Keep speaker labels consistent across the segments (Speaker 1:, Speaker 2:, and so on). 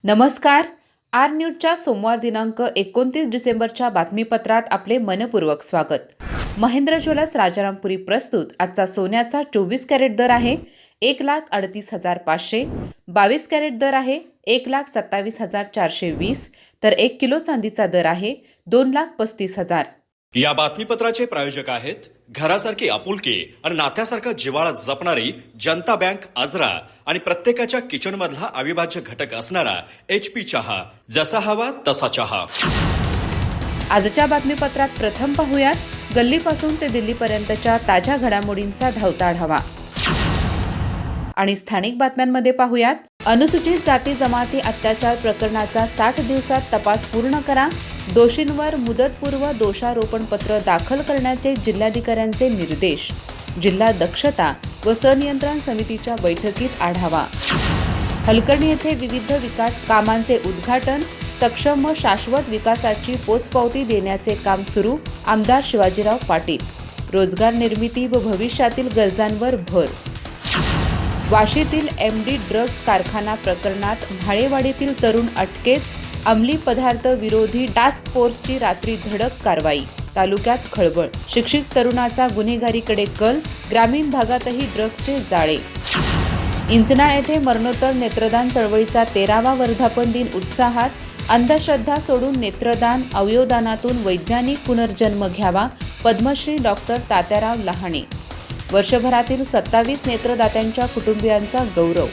Speaker 1: नमस्कार. आर न्यूजच्या सोमवार दिनांक 29 डिसेंबरच्या बातमीपत्रात आपले मनपूर्वक स्वागत. महेंद्र ज्वेलर्स राजारामपुरी प्रस्तुत आजचा सोन्याचा 24 कॅरेट दर आहे 1,38,500, 22 कॅरेट दर आहे 1,27,420, तर 1 किलो चांदीचा दर आहे 2,35,000.
Speaker 2: या बातमीपत्राचे प्रायोजक आहेत घरासारखी आपुलकी आणि नात्यासारखा जिव्हाळा जपणारी जनता बँक आजरा आणि प्रत्येकाच्या किचन मधला अविभाज्य घटक असणारा HP चहा. जसा हवा तसा चहा.
Speaker 1: आजच्या बातमीपत्रात प्रथम पाहूयात गल्लीपासून ते दिल्लीपर्यंतच्या ताज्या घडामोडींचा धावता आढावा. आणि स्थानिक बातम्यांमध्ये पाहूयात अनुसूचित जाती जमाती अत्याचार प्रकरणाचा 60 दिवसात तपास पूर्ण करा. दोषींवर मुदतपूर्व दोषारोपण पत्र दाखल करण्याचे जिल्हाधिकाऱ्यांचे निर्देश. जिल्हा दक्षता व संनियंत्रण समितीच्या बैठकीत आढावा. हलकर्णी येथे विविध विकास कामांचे उद्घाटन. सक्षम व शाश्वत विकासाची पोचपावती देण्याचे काम सुरू. आमदार शिवाजीराव पाटील. रोजगार निर्मिती व भविष्यातील गरजांवर भर. वाशीतील MD ड्रग्ज कारखाना प्रकरणात भाळेवाडीतील तरुण अटकेत. अंमली पदार्थ विरोधी टास्क फोर्सची रात्री धडक कारवाई. तालुक्यात खळबळ. शिक्षित तरुणाचा गुन्हेगारीकडे कल. ग्रामीण भागातही ड्रग्जचे जाळे. इंचनाळ येथे मरणोत्तर नेत्रदान चळवळीचा 13वा वर्धापन दिन उत्साहात. अंधश्रद्धा सोडून नेत्रदान अवयवदानातून वैज्ञानिक पुनर्जन्म घ्यावा. पद्मश्री डॉक्टर तात्याराव लहाणे. वर्षभरातील 27 नेत्रदात्यांच्या कुटुंबियांचा गौरव.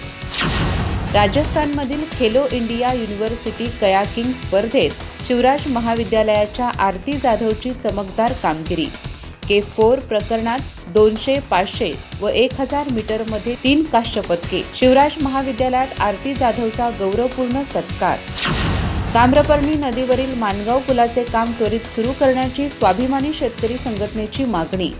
Speaker 1: राजस्थानमधील खेलो इंडिया युनिव्हर्सिटी कयाकिंग स्पर्धेत शिवराज महाविद्यालयाच्या आरती जाधवची चमकदार कामगिरी. K4 प्रकरणात 200, 500 व 1000 मीटरमध्ये 3 कांस्य पदके. शिवराज महाविद्यालयात आरती जाधवचा गौरवपूर्ण सत्कार. ताम्रपर्णी नदीवरील माणगाव पुलाचे काम त्वरित सुरू करण्याची स्वाभिमानी शेतकरी संघटनेची मागणी.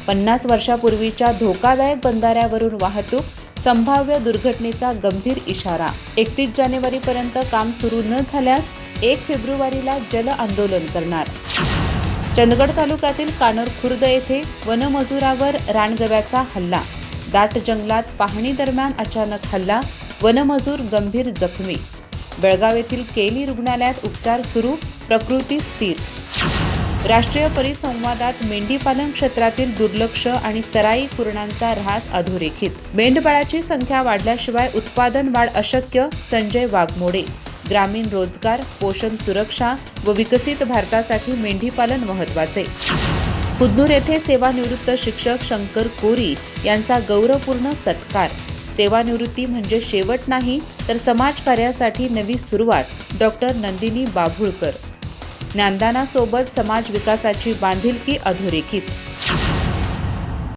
Speaker 1: 50 वर्षापूर्वीच्या धोकादायक बंधाऱ्यावरून वाहतूक. संभाव्य दुर्घटनेचा गंभीर इशारा. 31 जानेवारीपर्यंत काम सुरू न झाल्यास 1 फेब्रुवारीला जल आंदोलन करणार. चंदगड तालुक्यातील कानोर खुर्द येथे वनमजुरावर रानगव्याचा हल्ला. दाट जंगलात पाहणी दरम्यान अचानक हल्ला. वनमजूर गंभीर जखमी. बेळगाव येथील केली रुग्णालयात उपचार सुरू. प्रकृती स्थिर. राष्ट्रीय परिसंवादात मेंढीपालन क्षेत्रातील दुर्लक्ष आणि चराई कुरणांचा ऱ्हास अधोरेखित. मेंढपाळाची संख्या वाढल्याशिवाय उत्पादन वाढ अशक्य. संजय वाघमोडे. ग्रामीण रोजगार, पोषण सुरक्षा व विकसित भारतासाठी मेंढीपालन महत्त्वाचे. कुदनूर येथे सेवानिवृत्त शिक्षक शंकर कोरी यांचा गौरवपूर्ण सत्कार. सेवानिवृत्ती म्हणजे शेवट नाही तर समाजकार्यासाठी नवी सुरुवात. डॉक्टर नंदिनी बाभुळकर. ज्ञानदानासोबत समाज विकासाची बांधिलकी अधोरेखित.